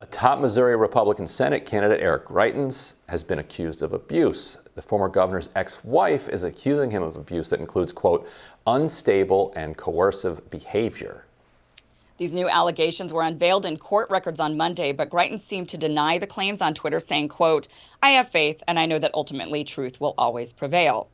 A top Missouri Republican Senate candidate, Eric Greitens, has been accused of abuse. The former governor's ex-wife is accusing him of abuse that includes, quote, unstable and coercive behavior. These new allegations were unveiled in court records on Monday, but Greitens seemed to deny the claims on Twitter, saying, quote, I have faith and I know that ultimately truth will always prevail.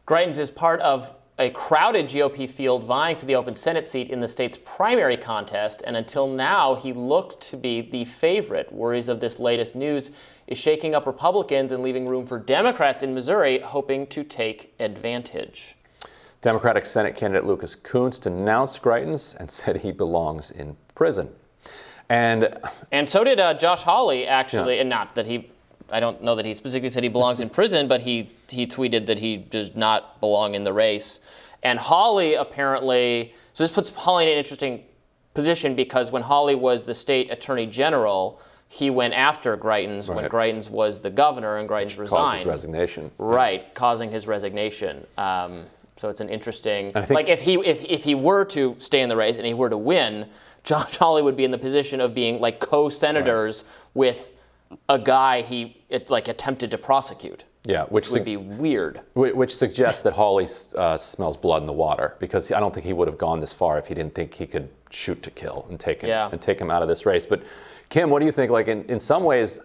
Greitens is part of a crowded GOP field vying for the open Senate seat in the state's primary contest, and until now, he looked to be the favorite. Worries of this latest news is shaking up Republicans and leaving room for Democrats in Missouri hoping to take advantage. Democratic Senate candidate Lucas Kunce denounced Greitens and said he belongs in prison. And so did Josh Hawley, actually, and not that I don't know that he specifically said he belongs in prison, but he tweeted that he does not belong in the race. And Hawley apparently, so this puts Hawley in an interesting position because when Hawley was the state attorney general, he went after Greitens when Greitens was the governor and Greitens resigned. Caused his resignation. Right, causing his resignation. So it's an interesting, like if he were to stay in the race and he were to win, Josh Hawley would be in the position of being like co-senators with a guy he attempted to prosecute. Yeah, which would be weird. Which suggests that Hawley smells blood in the water, because I don't think he would have gone this far if he didn't think he could shoot to kill and take him out of this race. But Kim, what do you think? Like in some ways,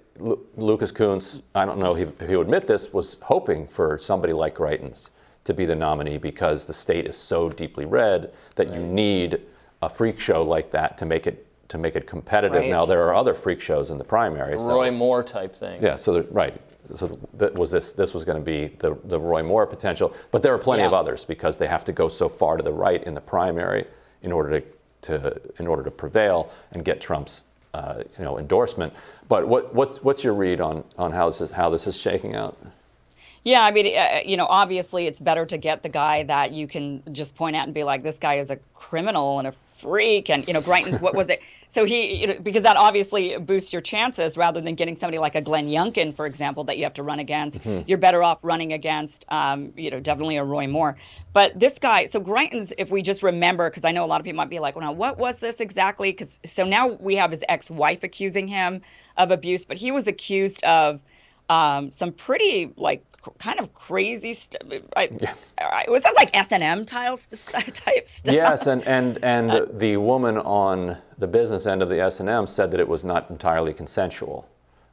Lucas Kunce, I don't know if he would admit this, was hoping for somebody like Greitens to be the nominee because the state is so deeply red that you need a freak show like that to make it competitive. Right. Now there are other freak shows in the primary. Roy Moore type thing. Yeah. So this was going to be the Roy Moore potential, but there are plenty of others because they have to go so far to the right in the primary in order to prevail and get Trump's endorsement. But what's your read on how this is shaking out? Yeah, I mean, obviously it's better to get the guy that you can just point out and be like, this guy is a criminal and a freak. And, Greitens, what was it? So because that obviously boosts your chances rather than getting somebody like a Glenn Youngkin, for example, that you have to run against. Mm-hmm. You're better off running against, definitely a Roy Moore. But this guy, so Greitens, if we just remember, because I know a lot of people might be like, well, now what was this exactly? So now we have his ex-wife accusing him of abuse, but he was accused of some pretty kind of crazy stuff. Was that like S&M type stuff? Yes, and the woman on the business end of the S&M said that it was not entirely consensual.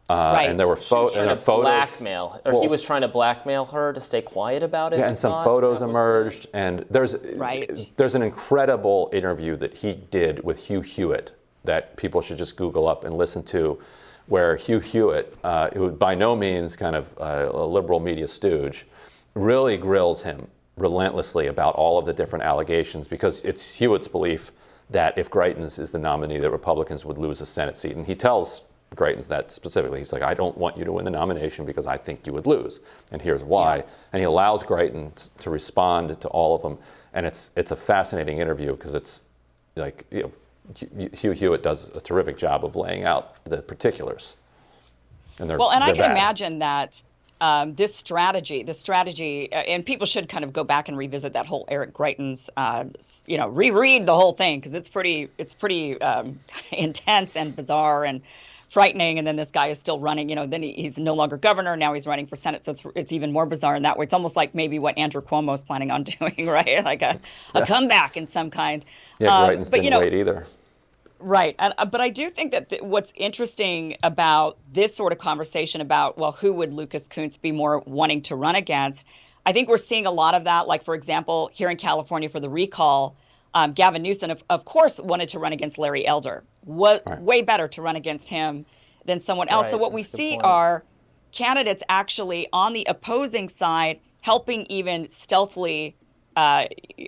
Right. And there were photos. Blackmail, or he was trying to blackmail her to stay quiet about it. Yeah, and some photos emerged. And there's an incredible interview that he did with Hugh Hewitt that people should just Google up and listen to, where Hugh Hewitt, who by no means kind of a liberal media stooge, really grills him relentlessly about all of the different allegations, because it's Hewitt's belief that if Greitens is the nominee, that Republicans would lose a Senate seat. And he tells Greitens that specifically. He's like, I don't want you to win the nomination because I think you would lose. And here's why. Yeah. And he allows Greitens to respond to all of them. And it's a fascinating interview because it's like, Hugh Hewitt does a terrific job of laying out the particulars. And I can imagine that this strategy, and people should kind of go back and revisit that whole Eric Greitens, reread the whole thing, because it's pretty intense and bizarre and frightening. And then this guy is still running, then he's no longer governor. Now he's running for Senate. So it's even more bizarre in that way. It's almost like maybe what Andrew Cuomo is planning on doing, right? Like a comeback in some kind. Yeah, Greitens didn't wait either. Right. But I do think that what's interesting about this sort of conversation about, well, who would Lucas Kunce be more wanting to run against? I think we're seeing a lot of that. Like, for example, here in California for the recall, Gavin Newsom, of course, wanted to run against Larry Elder. Way better to run against him than someone else. Right. So what we see are candidates actually on the opposing side helping even stealthily.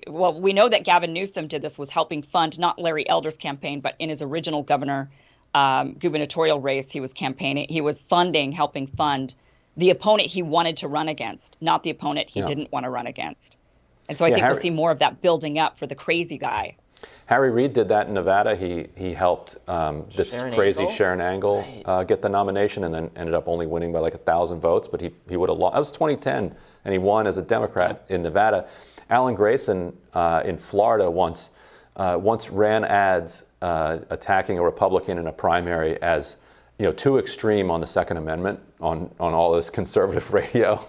We know that Gavin Newsom did this, was helping fund not Larry Elder's campaign, but in his original gubernatorial race, he was helping fund the opponent he wanted to run against, not the opponent he didn't want to run against. And so I think we'll see more of that building up for the crazy guy. Harry Reid did that in Nevada. He helped Sharon Angle get the nomination, and then ended up only winning by like 1,000 votes. But he would have lost. That was 2010, and he won as a Democrat in Nevada. Alan Grayson in Florida once ran ads attacking a Republican in a primary as, too extreme on the Second Amendment on all this conservative radio.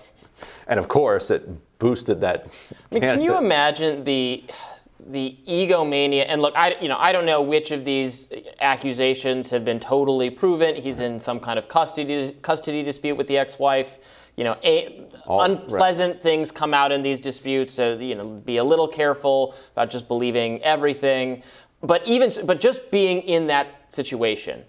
And of course, it boosted that. I mean, can you imagine the egomania? And look, I don't know which of these accusations have been totally proven. He's in some kind of custody dispute with the ex-wife. Unpleasant things come out in these disputes. So be a little careful about just believing everything. But just being in that situation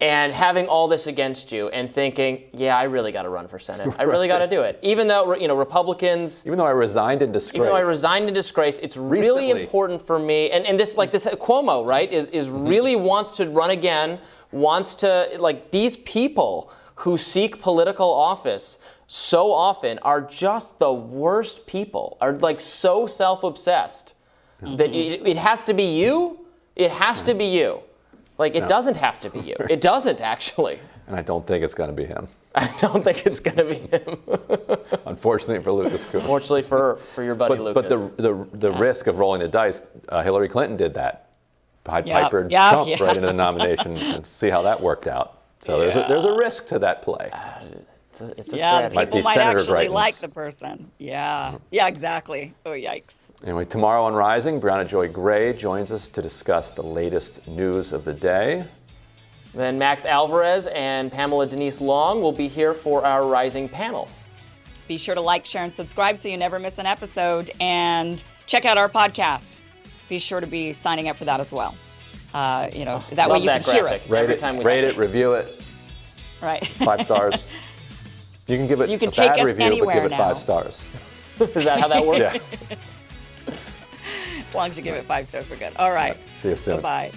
and having all this against you and thinking, yeah, I really got to run for Senate. I really got to do it. Even though, Republicans... Even though I resigned in disgrace. It's really important for me. And this Cuomo, right, is really wants to run again, wants to, these people who seek political office so often are just the worst people, are so self-obsessed that it has to be you. It has to be you. It doesn't have to be you. It doesn't, actually. And I don't think it's going to be him. I don't think it's going to be him. Unfortunately for Lucas Coons. Unfortunately for your buddy Lucas. But the risk of rolling the dice, Hillary Clinton did that. Pied Piper jumped right into the nomination, and see how that worked out. So there's a risk to that play. It's a strategy. People might actually like the person. Yeah, exactly. Oh, yikes. Anyway, tomorrow on Rising, Brianna Joy Gray joins us to discuss the latest news of the day. Then Max Alvarez and Pamela Denise Long will be here for our Rising panel. Be sure to like, share, and subscribe so you never miss an episode. And check out our podcast. Be sure to be signing up for that as well. That way you can hear us. Rate it, review it. Right. 5 stars. You can give it a bad review, but give it 5 stars. Is that how that works? Yes. As long as you give it 5 stars, we're good. All right. See you soon. Bye-bye.